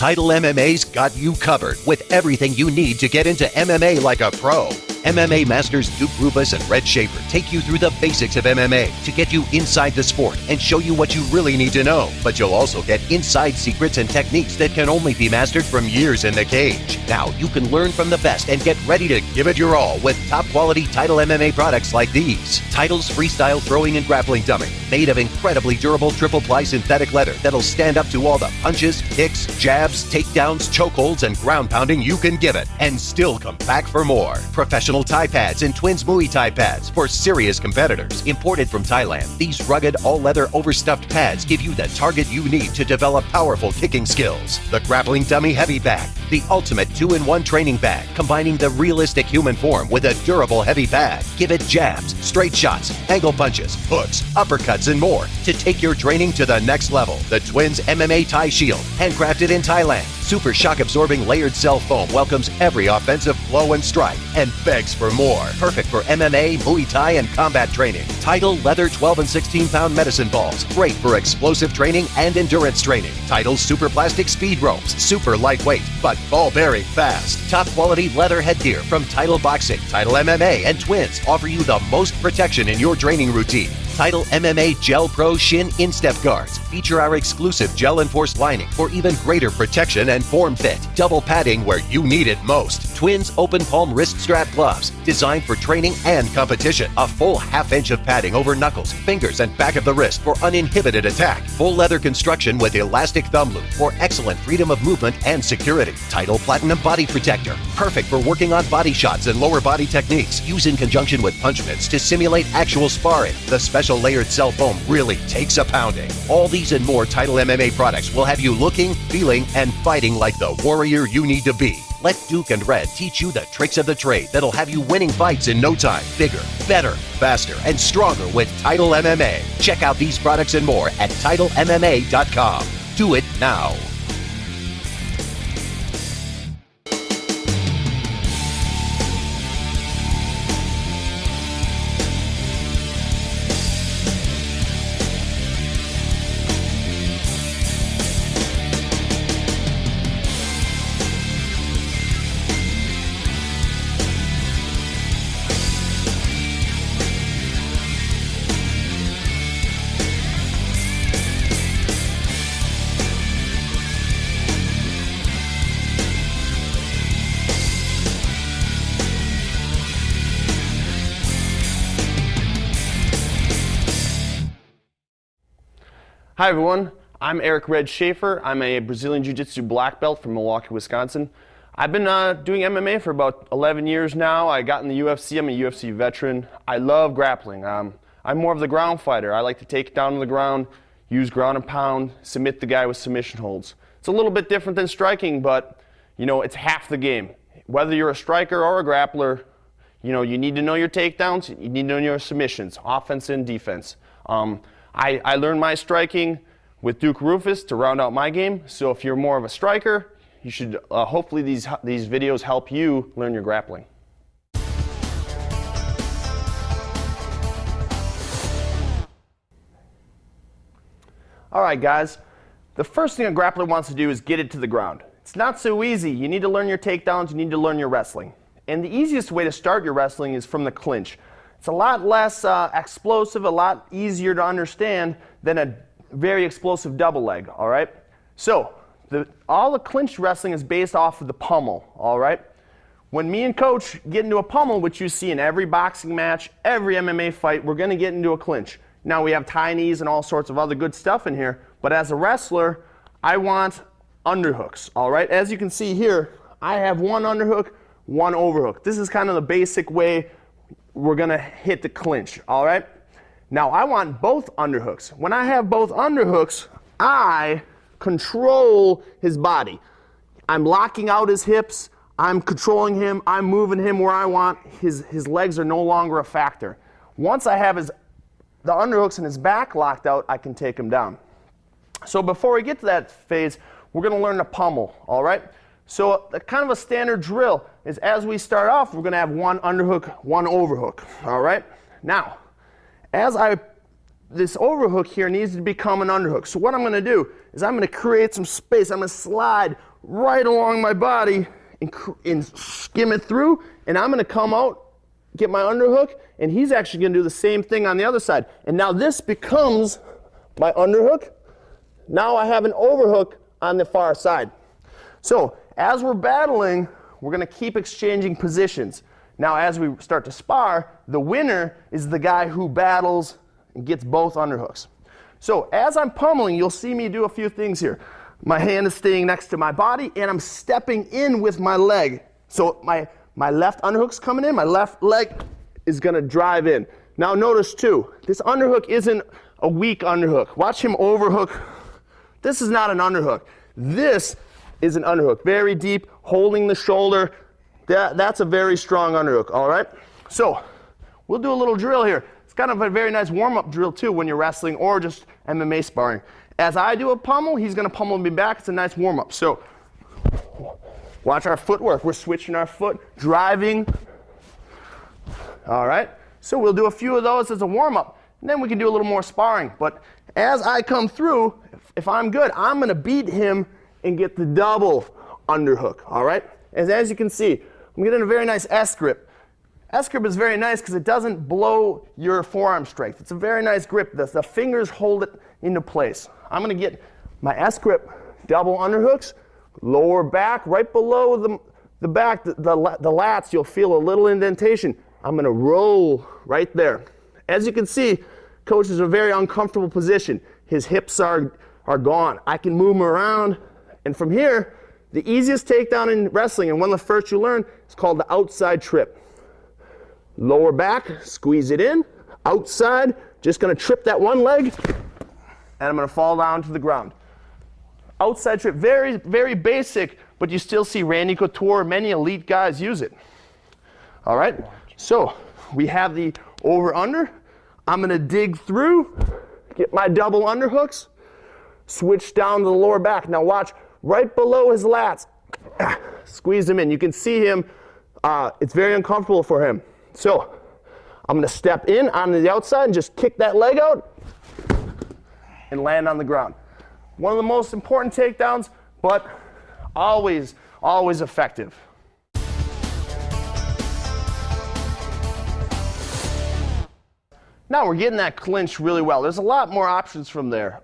Title MMA's got you covered with everything you need to get into MMA like a pro. MMA masters Duke Roufus and Red Schafer take you through the basics of MMA to get you inside the sport and show you what you really need to know. But you'll also get inside secrets and techniques that can only be mastered from years in the cage. Now you can learn from the best and get ready to give it your all with top quality Title MMA products like these. Title's freestyle throwing and grappling dummy, made of incredibly durable triple ply synthetic leather that'll stand up to all the punches, kicks, jabs, takedowns, chokeholds, and ground pounding you can give it, and still come back for more. Professional Thai pads and Twins Muay Thai pads for serious competitors. Imported from Thailand, these rugged, all-leather, overstuffed pads give you the target you need to develop powerful kicking skills. The Grappling Dummy Heavy Bag, the ultimate 2-in-1 training bag, combining the realistic human form with a durable heavy bag. Give it jabs, straight shots, angle punches, hooks, uppercuts, and more to take your training to the next level. The Twins MMA Thai Shield, handcrafted in Thailand. Super shock-absorbing layered cell foam welcomes every offensive blow and strike and begs for more. Perfect for MMA, Muay Thai, and combat training. Title leather 12 and 16-pound medicine balls. Great for explosive training and endurance training. Title super plastic speed ropes. Super lightweight, but ball-bearing fast. Top quality leather headgear from Title Boxing, Title MMA, and Twins offer you the most protection in your training routine. Title MMA Gel Pro Shin Instep Guards feature our exclusive gel-enforced lining for even greater protection and form fit. Double padding where you need it most. Twins Open Palm Wrist Strap Gloves, designed for training and competition. A full half-inch of padding over knuckles, fingers, and back of the wrist for uninhibited attack. Full leather construction with elastic thumb loop for excellent freedom of movement and security. Title Platinum Body Protector, perfect for working on body shots and lower body techniques. Use in conjunction with punch mitts to simulate actual sparring. The special layered cell foam really takes a pounding. All these and more Title MMA products will have you looking, feeling, and fighting like the warrior you need to be. Let Duke and Red teach you the tricks of the trade that'll have you winning fights in no time. Bigger, better, faster, and stronger with Title MMA. Check out these products and more at TitleMMA.com. Do it now. Hi everyone, I'm Eric Red Schafer. I'm a Brazilian Jiu Jitsu black belt from Milwaukee, Wisconsin. I've been doing MMA for about 11 years now. I got in the UFC, I'm a UFC veteran. I love grappling. I'm more of the ground fighter. I like to take it down to the ground, use ground and pound, submit the guy with submission holds. It's a little bit different than striking, but you know, it's half the game. Whether you're a striker or a grappler, you know, you need to know your takedowns, you need to know your submissions, offense and defense. I learned my striking with Duke Roufus to round out my game, so if you're more of a striker, you should hopefully these videos help you learn your grappling. All right guys, the first thing a grappler wants to do is get it to the ground. It's not so easy. You need to learn your takedowns, you need to learn your wrestling. And the easiest way to start your wrestling is from the clinch. It's a lot less explosive, a lot easier to understand than a very explosive double leg, all right? So, all the clinch wrestling is based off of the pummel, all right? When me and Coach get into a pummel, which you see in every boxing match, every MMA fight, we're gonna get into a clinch. Now we have tie knees and all sorts of other good stuff in here, but as a wrestler, I want underhooks, all right? As you can see here, I have one underhook, one overhook. This is kind of the basic way we're gonna hit the clinch, all right? Now I want both underhooks. When I have both underhooks, I control his body. I'm locking out his hips, I'm controlling him, I'm moving him where I want. His legs are no longer a factor. Once I have the underhooks and his back locked out, I can take him down. So before we get to that phase, we're gonna learn to pummel, all right? So kind of a standard drill is as we start off, we're gonna have one underhook, one overhook, all right? Now, this overhook here needs to become an underhook. So what I'm gonna do is I'm gonna create some space. I'm gonna slide right along my body and skim it through, and I'm gonna come out, get my underhook, and he's actually gonna do the same thing on the other side. And now this becomes my underhook. Now I have an overhook on the far side. So as we're battling, we're gonna keep exchanging positions. Now as we start to spar, the winner is the guy who battles and gets both underhooks. So as I'm pummeling, you'll see me do a few things here. My hand is staying next to my body, and I'm stepping in with my leg. So my left underhook's coming in, my left leg is gonna drive in. Now notice too, this underhook isn't a weak underhook. Watch him overhook. This is not an underhook. This is an underhook, very deep, holding the shoulder. That's a very strong underhook, all right? So we'll do a little drill here. It's kind of a very nice warm-up drill too when you're wrestling or just MMA sparring. As I do a pummel, he's gonna pummel me back. It's a nice warm-up. So watch our footwork. We're switching our foot, driving. All right, so we'll do a few of those as a warm-up, and then we can do a little more sparring. But as I come through, if I'm good, I'm gonna beat him and get the double underhook, all right? As you can see, I'm getting a very nice S grip. S grip is very nice because it doesn't blow your forearm strength. It's a very nice grip. The fingers hold it into place. I'm gonna get my S grip, double underhooks, lower back, right below the back, the lats, you'll feel a little indentation. I'm gonna roll right there. As you can see, coach is in a very uncomfortable position. His hips are gone. I can move him around, and from here, the easiest takedown in wrestling, and one of the first you learn, is called the outside trip. Lower back, squeeze it in, outside, just gonna trip that one leg, and I'm gonna fall down to the ground. Outside trip, very, very basic, but you still see Randy Couture, many elite guys use it. All right, so we have the over-under. I'm gonna dig through, get my double underhooks, switch down to the lower back. Now watch, right below his lats, squeeze him in. You can see him, it's very uncomfortable for him. So I'm gonna step in onto the outside and just kick that leg out and land on the ground. One of the most important takedowns, but always, always effective. Now we're getting that clinch really well. There's a lot more options from there.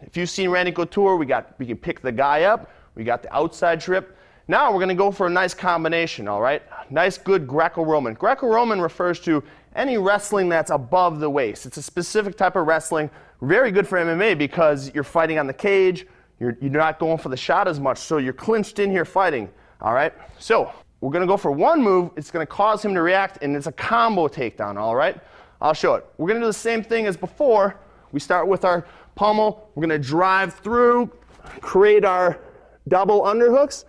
If you've seen Randy Couture, we can pick the guy up. We got the outside trip. Now we're gonna go for a nice combination, all right? Nice, good Greco-Roman. Greco-Roman refers to any wrestling that's above the waist. It's a specific type of wrestling, very good for MMA because you're fighting on the cage, you're not going for the shot as much, so you're clinched in here fighting, all right? So we're gonna go for one move, it's gonna cause him to react, and it's a combo takedown, all right? I'll show it. We're gonna do the same thing as before. We start with our pummel, we're gonna drive through, create our double underhooks,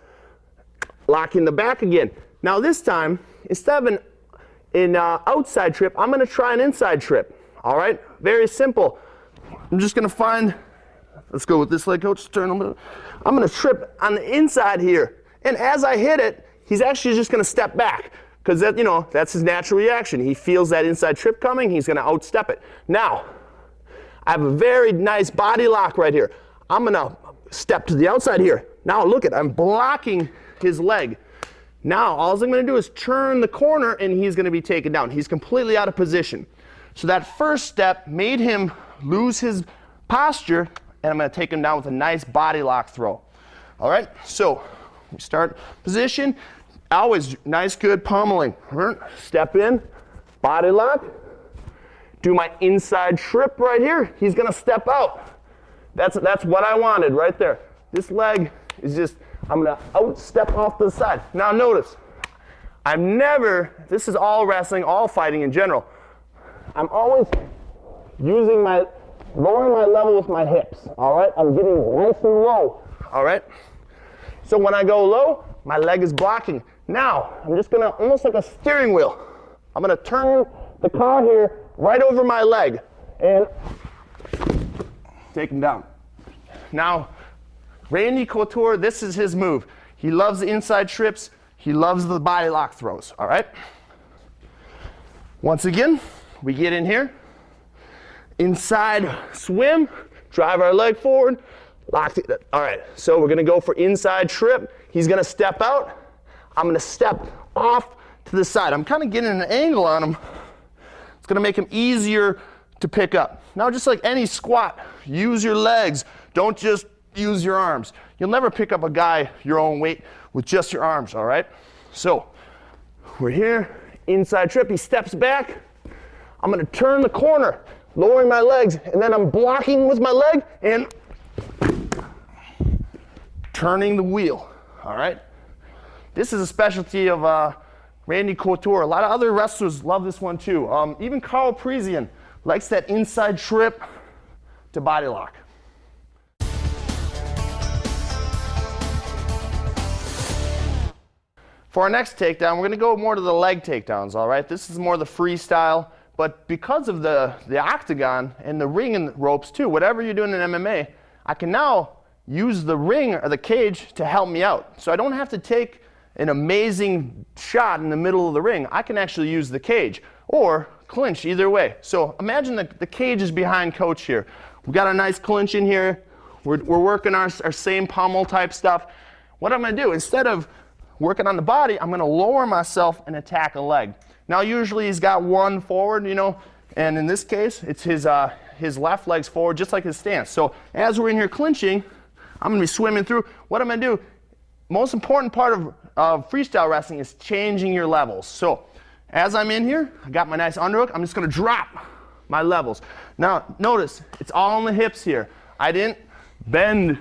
lock in the back again. Now this time, instead of an outside trip, I'm gonna try an inside trip, all right? Very simple. I'm just gonna find, let's go with this leg, coach, turn a little. I'm gonna trip on the inside here. And as I hit it, he's actually just gonna step back because that, that's his natural reaction. He feels that inside trip coming, he's gonna outstep it. Now, I have a very nice body lock right here. I'm gonna step to the outside here. Now look I'm blocking his leg. Now all I'm gonna do is turn the corner and he's gonna be taken down. He's completely out of position. So that first step made him lose his posture, and I'm gonna take him down with a nice body lock throw. All right, so we start position, always nice good pummeling. Step in, body lock, do my inside trip right here. He's gonna step out. That's what I wanted right there. This leg is just, I'm gonna outstep off to the side. Now notice, this is all wrestling, all fighting in general. I'm always lowering my level with my hips, all right? I'm getting nice and low, all right? So when I go low, my leg is blocking. Now, I'm just gonna, almost like a steering wheel, I'm gonna turn the car here right over my leg and take him down. Now, Randy Couture, this is his move. He loves the inside trips. He loves the body lock throws, all right? Once again, we get in here, inside swim, drive our leg forward, locked it. All right, so we're gonna go for inside trip. He's gonna step out. I'm gonna step off to the side. I'm kind of getting an angle on him. It's gonna make him easier to pick up. Now, just like any squat, use your legs. Don't just use your arms. You'll never pick up a guy your own weight with just your arms, all right? So, we're here, inside trip, he steps back. I'm gonna turn the corner, lowering my legs, and then I'm blocking with my leg and turning the wheel, all right? This is a specialty of Randy Couture. A lot of other wrestlers love this one too. Even Carl Parisian likes that inside trip to body lock. For our next takedown, we're gonna go more to the leg takedowns, all right? This is more the freestyle, but because of the octagon and the ring and the ropes too, whatever you're doing in MMA, I can now use the ring or the cage to help me out. So I don't have to take an amazing shot in the middle of the ring. I can actually use the cage or clinch, either way. So imagine the cage is behind coach here. We've got a nice clinch in here. We're working our same pommel type stuff. What I'm gonna do, instead of working on the body, I'm gonna lower myself and attack a leg. Now usually he's got one forward, you know, and in this case, it's his left leg's forward, just like his stance. So as we're in here clinching, I'm gonna be swimming through. What I'm gonna do, most important part of freestyle wrestling is changing your levels. So as I'm in here, I got my nice underhook, I'm just gonna drop my levels. Now notice, it's all on the hips here. I didn't bend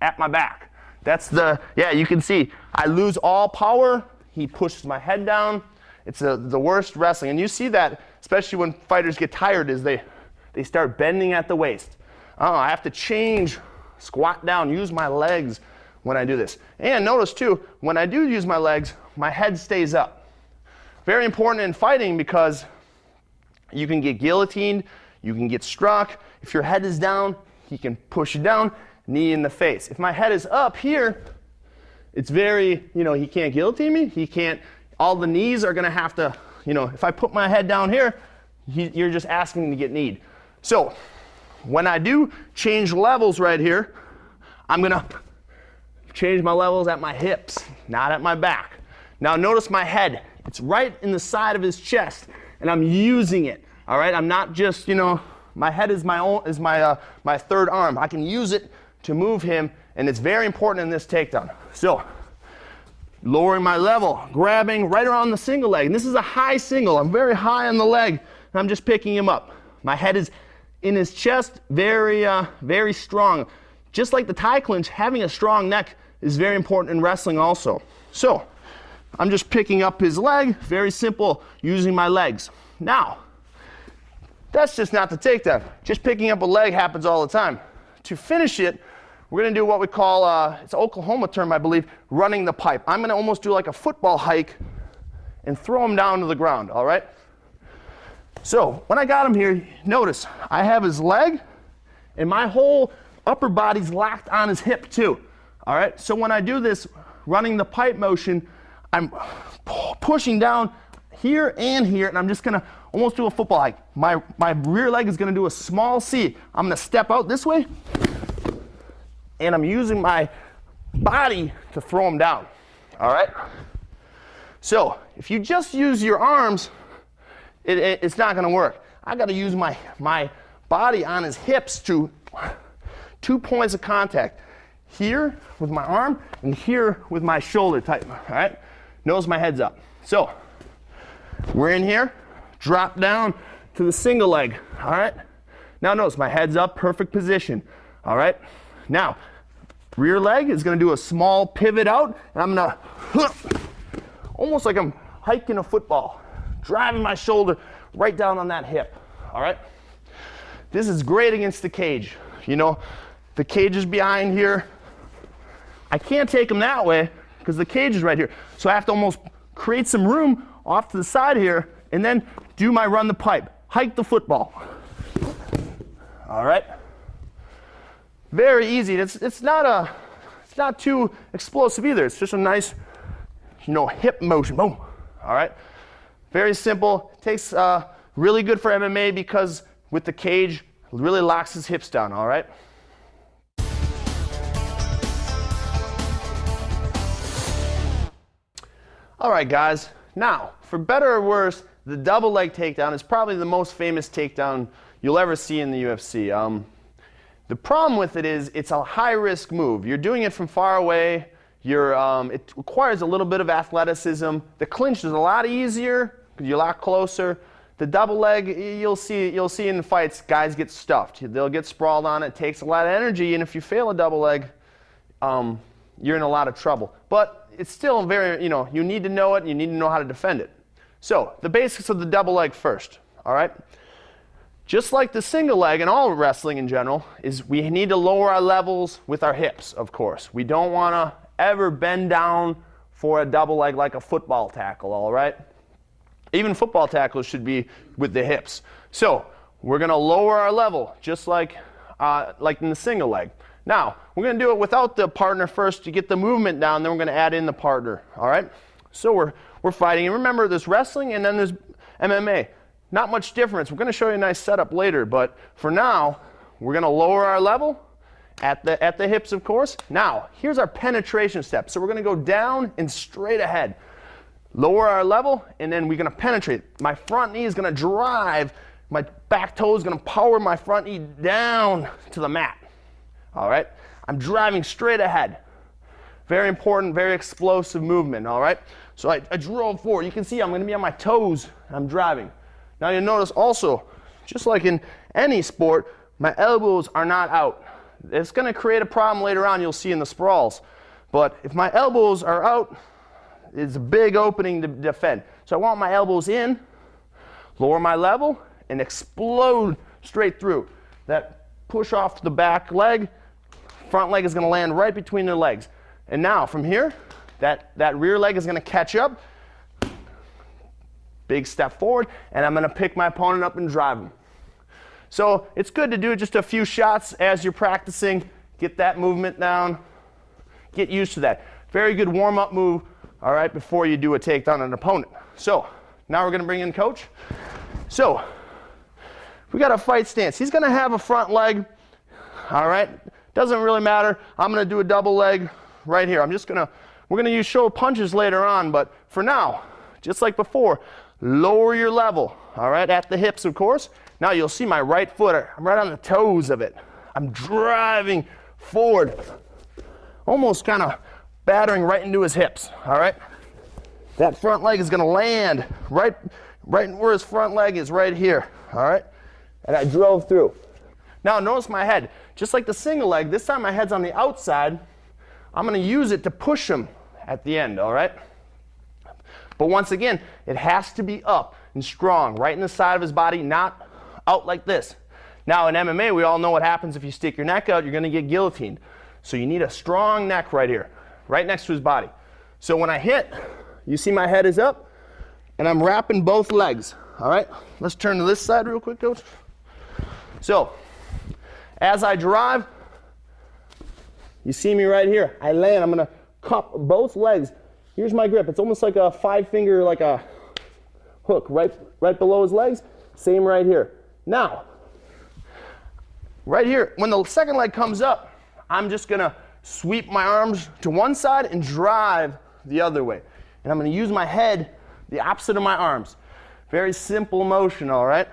at my back. That's yeah, you can see, I lose all power, he pushes my head down. It's the worst wrestling, and you see that, especially when fighters get tired, is they start bending at the waist. I have to change, squat down, use my legs when I do this. And notice too, when I do use my legs, my head stays up. Very important in fighting because you can get guillotined, you can get struck. If your head is down, he can push you down, knee in the face. If my head is up here, it's very, you know, he can't guillotine me, he can't, all the knees are gonna have to, you know, if I put my head down here, you're just asking to get kneed. So, when I do change levels right here, I'm gonna change my levels at my hips, not at my back. Now notice my head, it's right in the side of his chest, and I'm using it, all right? I'm not just, you know, my head is my third arm. I can use it to move him, and it's very important in this takedown. So, lowering my level, grabbing right around the single leg, and this is a high single. I'm very high on the leg, and I'm just picking him up. My head is in his chest, very strong. Just like the tie clinch, having a strong neck is very important in wrestling also. So, I'm just picking up his leg, very simple, using my legs. Now, that's just not the takedown. Just picking up a leg happens all the time. To finish it, we're gonna do what we call, it's an Oklahoma term, I believe, running the pipe. I'm gonna almost do like a football hike and throw him down to the ground, all right? So, when I got him here, notice, I have his leg, and my whole upper body's locked on his hip too, all right? So when I do this running the pipe motion, I'm pushing down here and here, and I'm just gonna almost do a football hike. My rear leg is gonna do a small C. I'm gonna step out this way, and I'm using my body to throw him down, all right? So if you just use your arms, it's not gonna work. I gotta use my body on his hips to 2 points of contact. Here with my arm and here with my shoulder type, all right? Notice my head's up. So we're in here, drop down to the single leg, all right? Now notice my head's up, perfect position, all right? Now, rear leg is gonna do a small pivot out, and I'm gonna, almost like I'm hiking a football, driving my shoulder right down on that hip, all right? This is great against the cage. You know, the cage is behind here. I can't take him that way because the cage is right here. So I have to almost create some room off to the side here and then do my run the pipe, hike the football. All right? Very easy. It's not too explosive either. It's just a nice, you know, hip motion. Boom. All right? Very simple. Takes really good for MMA because with the cage, really locks his hips down, all right? All right, guys. Now, for better or worse, the double leg takedown is probably the most famous takedown you'll ever see in the UFC. The problem with it is it's a high-risk move. You're doing it from far away. It requires a little bit of athleticism. The clinch is a lot easier because you're a lot closer. The double leg, you'll see in the fights, guys get stuffed. They'll get sprawled on it. It takes a lot of energy, and if you fail a double leg, you're in a lot of trouble. But it's still very, you need to know it, and you need to know how to defend it. So, the basics of the double leg first, all right? Just like the single leg and all wrestling in general, is we need to lower our levels with our hips, of course. We don't want to ever bend down for a double leg like a football tackle, all right? Even football tackles should be with the hips. So, we're going to lower our level, just like in the single leg. Now, we're going to do it without the partner first to get the movement down, then we're going to add in the partner, all right? So we're fighting, and remember, there's wrestling and then there's MMA. Not much difference. We're going to show you a nice setup later, but for now, we're going to lower our level at the hips, of course. Now, here's our penetration step. So we're going to go down and straight ahead. Lower our level, and then we're going to penetrate. My front knee is going to drive. My back toe is going to power my front knee down to the mat. All right? I'm driving straight ahead. Very important, very explosive movement, all right? So I drove forward. You can see I'm going to be on my toes. I'm driving. Now you'll notice also, just like in any sport, my elbows are not out. It's going to create a problem later on, you'll see in the sprawls. But if my elbows are out, it's a big opening to defend. So I want my elbows in, lower my level, and explode straight through. That push off the back leg, front leg is going to land right between the legs. And now from here, that rear leg is going to catch up. Big step forward, and I'm going to pick my opponent up and drive him. So it's good to do just a few shots as you're practicing. Get that movement down. Get used to that. Very good warm-up move, all right, before you do a takedown on an opponent. So now we're going to bring in coach. So we got a fight stance. He's going to have a front leg, all right? Doesn't really matter. I'm going to do a double leg right here. We're going to use shoulder punches later on, but for now, just like before, lower your level, all right, at the hips, of course. Now you'll see my right foot, I'm right on the toes of it. I'm driving forward, almost kind of battering right into his hips, all right? That front leg is going to land right where his front leg is, right here, all right? And I drove through. Now notice my head. Just like the single leg, this time my head's on the outside. I'm going to use it to push him at the end, all right? But once again, it has to be up and strong, right in the side of his body, not out like this. Now in MMA, we all know what happens if you stick your neck out, you're going to get guillotined. So you need a strong neck right here, right next to his body. So when I hit, you see my head is up, and I'm wrapping both legs, all right? Let's turn to this side real quick, coach. So as I drive, you see me right here. I land, I'm going to cup both legs. Here's my grip. It's almost like a 5-finger, like a hook right below his legs. Same right here. Now, right here, when the second leg comes up, I'm just going to sweep my arms to one side and drive the other way. And I'm going to use my head the opposite of my arms. Very simple motion, all right?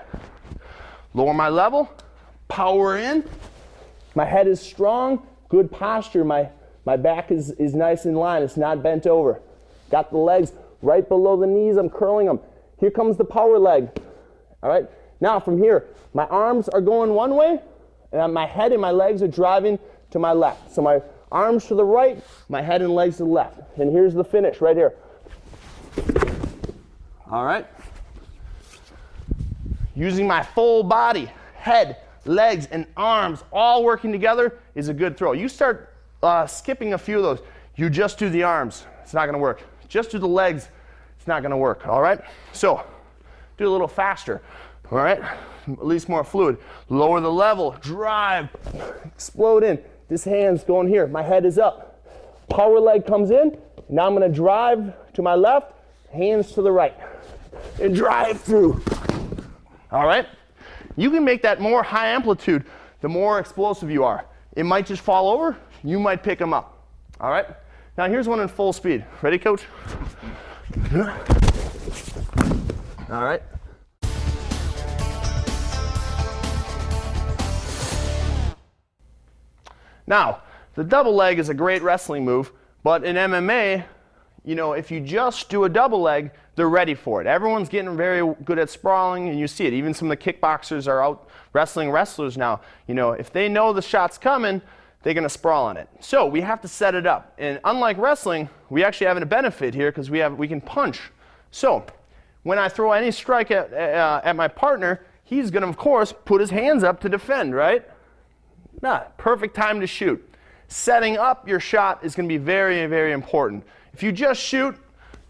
Lower my level, power in. My head is strong, good posture. My back is nice in line. It's not bent over. Got the legs right below the knees. I'm curling them. Here comes the power leg. All right? Now from here, my arms are going one way, and my head and my legs are driving to my left. So my arms to the right, my head and legs to the left. And here's the finish right here. All right? Using my full body, head, legs, and arms all working together is a good throw. You start skipping a few of those. You just do the arms. It's not going to work. Just do the legs. It's not going to work. All right? So do it a little faster. All right? At least more fluid. Lower the level. Drive. Explode in. This hand's going here. My head is up. Power leg comes in. Now I'm going to drive to my left. Hands to the right. And drive through. All right? You can make that more high amplitude the more explosive you are. It might just fall over. You might pick them up. All right? Now here's one in full speed. Ready, coach? All right. Now, the double leg is a great wrestling move, but in MMA, you know, if you just do a double leg, they're ready for it. Everyone's getting very good at sprawling, and you see it. Even some of the kickboxers are out wrestling wrestlers now. You know, if they know the shot's coming, they're going to sprawl on it. So we have to set it up. And unlike wrestling, we actually have a benefit here because we can punch. So when I throw any strike at my partner, he's going to, of course, put his hands up to defend, right? Perfect time to shoot. Setting up your shot is going to be very, very important. If you just shoot,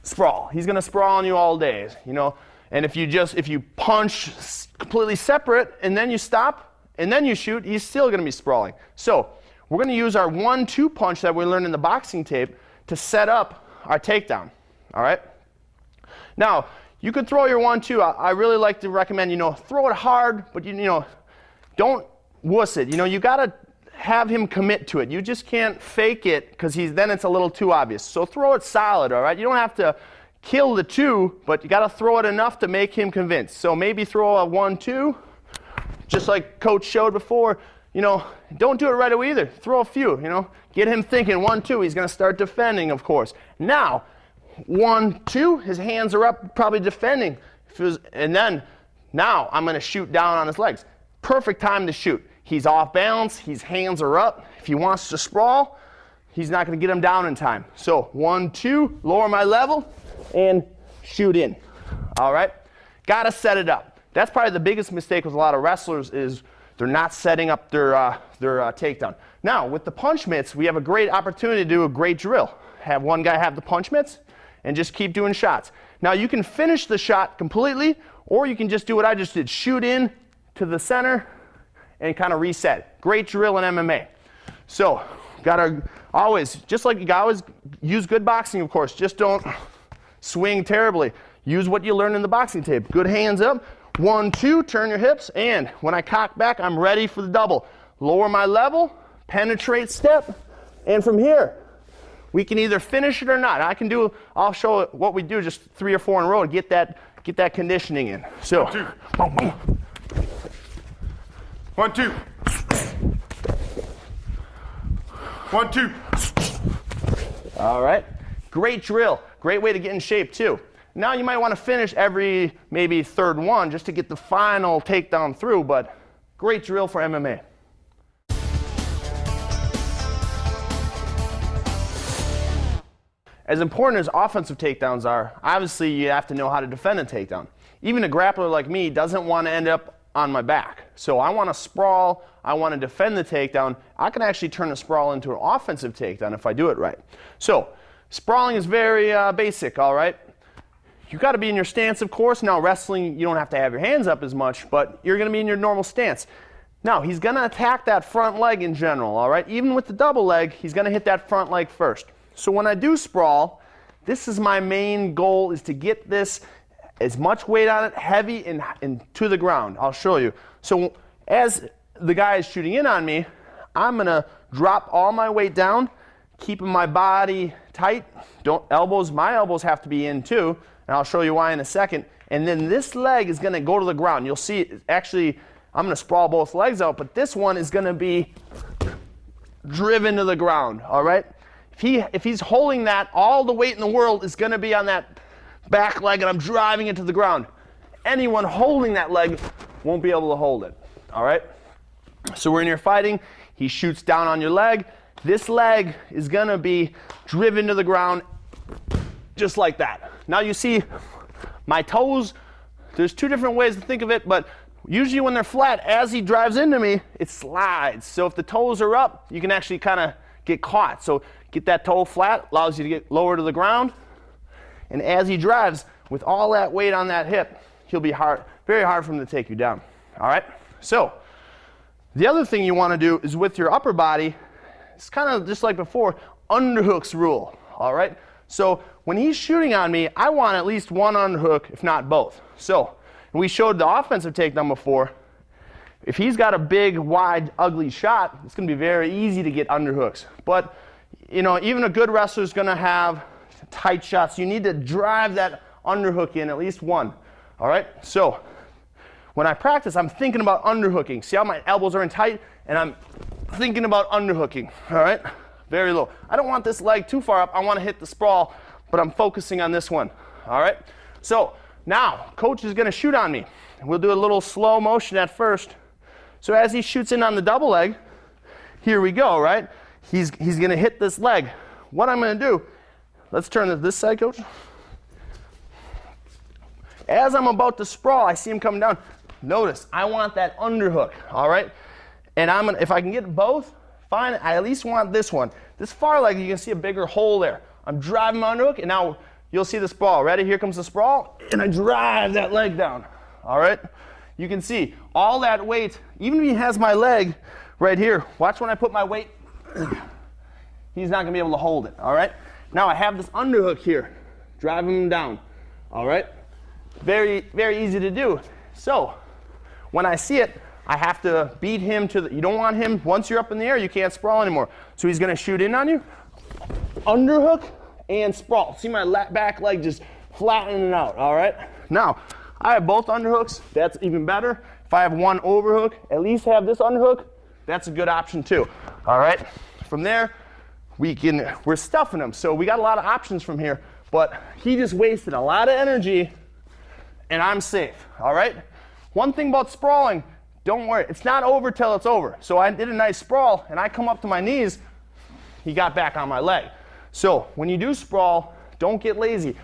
sprawl. He's going to sprawl on you all day, you know. And if you punch completely separate and then you stop and then you shoot, he's still going to be sprawling. So we're going to use our 1-2 punch that we learned in the boxing tape to set up our takedown. All right. Now you could throw your 1-2. I really like to recommend, you know, throw it hard, but you know, don't wuss it. You know, you got to have him commit to it. You just can't fake it because then it's a little too obvious. So throw it solid, all right? You don't have to kill the 2, but you got to throw it enough to make him convinced. So maybe throw a 1-2, just like Coach showed before. You know, don't do it right away either. Throw a few, you know. Get him thinking 1-2. He's going to start defending, of course. Now, 1-2, his hands are up, probably defending. And then, now I'm going to shoot down on his legs. Perfect time to shoot. He's off balance, his hands are up. If he wants to sprawl, he's not going to get him down in time. So 1-2, lower my level, and shoot in. All right? Got to set it up. That's probably the biggest mistake with a lot of wrestlers is they're not setting up their takedown. Now, with the punch mitts, we have a great opportunity to do a great drill. Have one guy have the punch mitts and just keep doing shots. Now, you can finish the shot completely, or you can just do what I just did. Shoot in to the center, and kind of reset. Great drill in MMA. So, gotta always, just like you always use good boxing, of course, just don't swing terribly. Use what you learned in the boxing tape. Good hands up, 1-2, turn your hips, and when I cock back, I'm ready for the double. Lower my level, penetrate step, and from here, we can either finish it or not. I'll show what we do just 3 or 4 in a row to get that conditioning in. So, 1-2. 1-2. 1-2. All right. Great drill. Great way to get in shape too. Now you might want to finish every maybe third one just to get the final takedown through, but great drill for MMA. As important as offensive takedowns are, obviously you have to know how to defend a takedown. Even a grappler like me doesn't want to end up on my back. So I want to sprawl, I want to defend the takedown. I can actually turn a sprawl into an offensive takedown if I do it right. So sprawling is very basic, all right? You got to be in your stance, of course. Now wrestling, you don't have to have your hands up as much, but you're going to be in your normal stance. Now he's going to attack that front leg in general, all right? Even with the double leg, he's going to hit that front leg first. So when I do sprawl, this is my main goal, is to get this as much weight on it, heavy and to the ground. I'll show you. So as the guy is shooting in on me, I'm going to drop all my weight down, keeping my body tight. My elbows have to be in too, and I'll show you why in a second. And then this leg is going to go to the ground. You'll see, actually, I'm going to sprawl both legs out, but this one is going to be driven to the ground, all right? If he's holding that, all the weight in the world is going to be on that back leg, and I'm driving it to the ground. Anyone holding that leg won't be able to hold it, all right? So we're in here fighting. He shoots down on your leg. This leg is going to be driven to the ground just like that. Now you see my toes. There's 2 different ways to think of it, but usually when they're flat, as he drives into me, it slides. So if the toes are up, you can actually kind of get caught. So get that toe flat, allows you to get lower to the ground. And as he drives, with all that weight on that hip, he'll be very hard for him to take you down. All right? So the other thing you want to do is with your upper body, it's kind of just like before, underhooks rule. All right? So when he's shooting on me, I want at least one underhook, if not both. So we showed the offensive takedown before. If he's got a big, wide, ugly shot, it's going to be very easy to get underhooks. But, you know, even a good wrestler is going to have tight shots. You need to drive that underhook in, at least one. All right? So when I practice, I'm thinking about underhooking. See how my elbows are in tight? And I'm thinking about underhooking. All right? Very low. I don't want this leg too far up. I want to hit the sprawl, but I'm focusing on this one. All right? So now, coach is going to shoot on me. We'll do a little slow motion at first. So as he shoots in on the double leg, here we go, right? He's going to hit this leg. What I'm going to do, let's turn to this side, coach. As I'm about to sprawl, I see him coming down. Notice, I want that underhook, all right? And if I can get both, fine. I at least want this one. This far leg, you can see a bigger hole there. I'm driving my underhook, and now you'll see the sprawl. Ready? Here comes the sprawl, and I drive that leg down, all right? You can see all that weight, even if he has my leg right here, watch when I put my weight, he's not gonna be able to hold it, all right? Now I have this underhook here, driving him down, all right? Very, very easy to do. So when I see it, I have to beat him to you don't want him, once you're up in the air, you can't sprawl anymore. So he's gonna shoot in on you, underhook, and sprawl. See my back leg just flattening out, all right? Now, I have both underhooks, that's even better. If I have one overhook, at least have this underhook, that's a good option too, all right? From there, we're stuffing him, so we got a lot of options from here, but he just wasted a lot of energy, and I'm safe, all right? One thing about sprawling, don't worry, it's not over till it's over. So I did a nice sprawl, and I come up to my knees, he got back on my leg. So when you do sprawl, don't get lazy.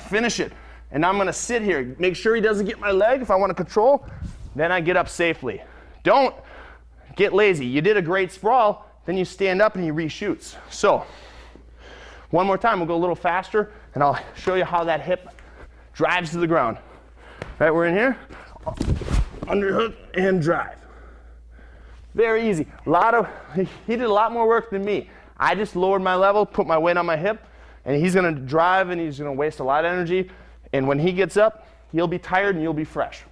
Finish it. And I'm gonna sit here, make sure he doesn't get my leg if I wanna control, then I get up safely. Don't get lazy. You did a great sprawl, then you stand up and he reshoots. So, one more time, we'll go a little faster, and I'll show you how that hip drives to the ground. Right, we're in here, underhook and drive. Very easy. He did a lot more work than me. I just lowered my level, put my weight on my hip, and he's gonna drive and he's gonna waste a lot of energy. And when he gets up, he'll be tired and you'll be fresh.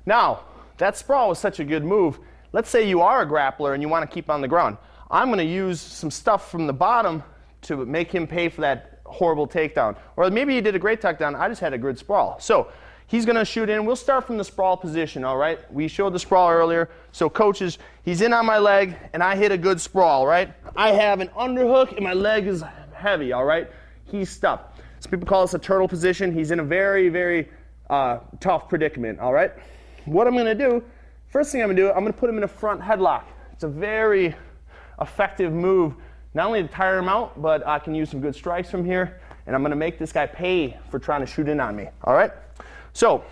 Now, that sprawl was such a good move. Let's say you are a grappler and you want to keep on the ground. I'm going to use some stuff from the bottom to make him pay for that horrible takedown. Or maybe he did a great takedown, I just had a good sprawl. So he's going to shoot in. We'll start from the sprawl position, all right? We showed the sprawl earlier. So coaches, he's in on my leg and I hit a good sprawl, right? I have an underhook and my leg is heavy, all right? He's stuck. Some people call this a turtle position. He's in a very, very tough predicament, all right? What I'm going to do, first thing I'm going to do, I'm going to put him in a front headlock. It's a very effective move, not only to tire him out, but I can use some good strikes from here, and I'm going to make this guy pay for trying to shoot in on me, all right? So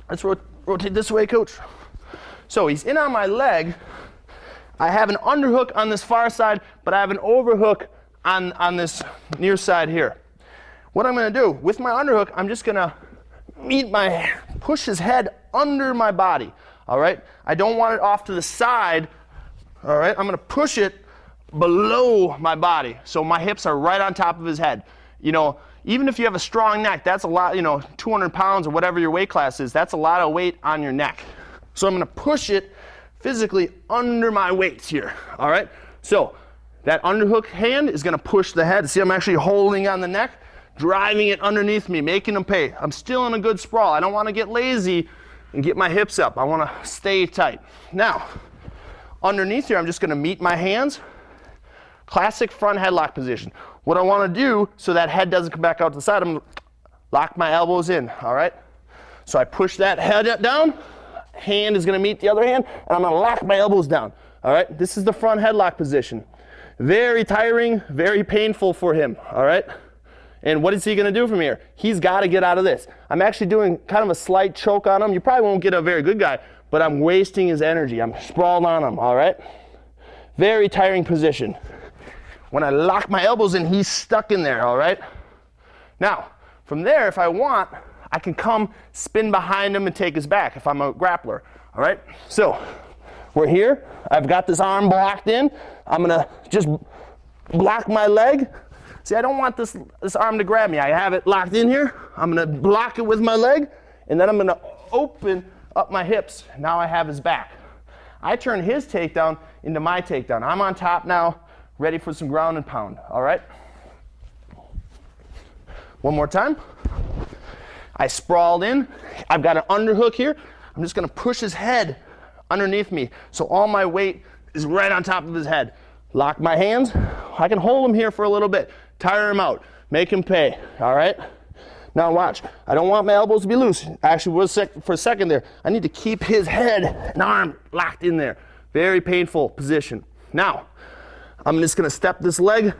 let's rotate this way, coach. So he's in on my leg. I have an underhook on this far side, but I have an overhook on this near side here. What I'm going to do, with my underhook, I'm just going to push his head under my body, all right? I don't want it off to the side, all right? I'm gonna push it below my body, so my hips are right on top of his head. You know, even if you have a strong neck, that's a lot, 200 pounds or whatever your weight class is, that's a lot of weight on your neck. So I'm gonna push it physically under my weights here, all right? So that underhook hand is gonna push the head. See, I'm actually holding on the neck, driving it underneath me, making him pay. I'm still in a good sprawl. I don't want to get lazy and get my hips up. I want to stay tight. Now, underneath here, I'm just going to meet my hands. Classic front headlock position. What I want to do so that head doesn't come back out to the side, I'm going to lock my elbows in, all right? So I push that head down. Hand is going to meet the other hand, and I'm going to lock my elbows down, all right? This is the front headlock position. Very tiring, very painful for him, all right? And what is he going to do from here? He's got to get out of this. I'm actually doing kind of a slight choke on him. You probably won't get a very good guy, but I'm wasting his energy. I'm sprawled on him, all right? Very tiring position. When I lock my elbows in, he's stuck in there, all right? Now, from there, if I want, I can come spin behind him and take his back if I'm a grappler, all right? So, we're here. I've got this arm blocked in. I'm going to just block my leg. See, I don't want this arm to grab me. I have it locked in here. I'm going to block it with my leg, and then I'm going to open up my hips. Now I have his back. I turn his takedown into my takedown. I'm on top now, ready for some ground and pound, all right? One more time. I sprawled in. I've got an underhook here. I'm just gonna push his head underneath me so all my weight is right on top of his head. Lock my hands. I can hold him here for a little bit. Tire him out. Make him pay, all right? Now watch. I don't want my elbows to be loose. Actually, for a second there, I need to keep his head and arm locked in there. Very painful position. Now, I'm just gonna step this leg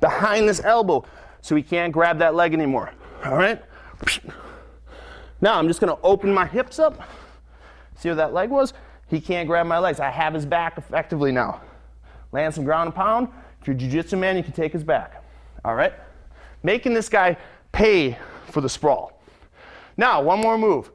behind this elbow so he can't grab that leg anymore, all right? Now, I'm just gonna open my hips up. See where that leg was? He can't grab my legs. I have his back effectively now. Land some ground and pound. If you're a jiu-jitsu man, you can take his back, all right? Making this guy pay for the sprawl. Now, one more move.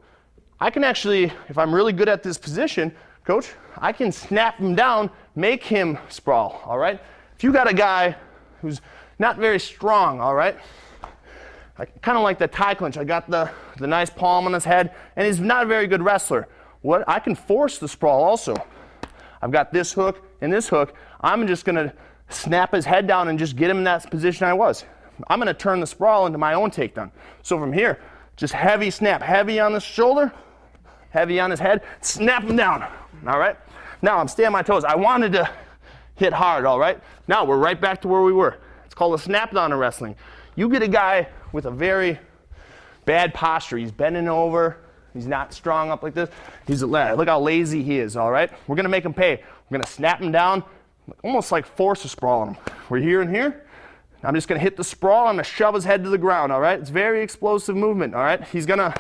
I can actually, if I'm really good at this position, coach, I can snap him down, make him sprawl, all right? If you got a guy who's not very strong, all right? I kind of like the tie clinch. I got the nice palm on his head, and he's not a very good wrestler. What I can force the sprawl also. I've got this hook and this hook. I'm just gonna snap his head down and just get him in that position I was. I'm gonna turn the sprawl into my own takedown. So from here, just heavy snap, heavy on the shoulder, heavy on his head, snap him down, all right? Now I'm staying on my toes. I wanted to hit hard, all right? Now we're right back to where we were. It's called a snap down in wrestling. You get a guy with a very bad posture. He's bending over. He's not strong up like this. Look how lazy he is, all right? We're gonna make him pay. We're gonna snap him down, almost like force a sprawl on him. We're here and here. I'm just gonna hit the sprawl. I'm gonna shove his head to the ground, all right? It's very explosive movement, all right? He's gonna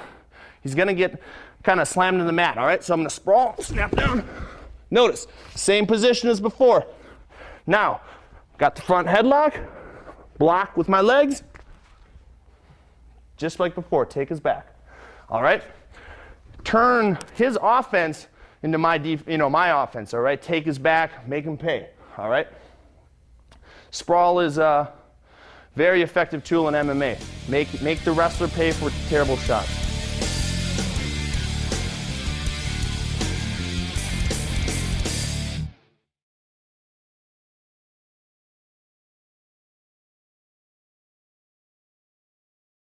get kind of slammed to the mat, all right? So I'm gonna sprawl, snap down. Notice, same position as before. Now, got the front headlock, block with my legs, just like before, take his back, all right? Turn his offense into my offense, all right? Take his back, make him pay, all right? Sprawl is a very effective tool in MMA. Make the wrestler pay for terrible shots.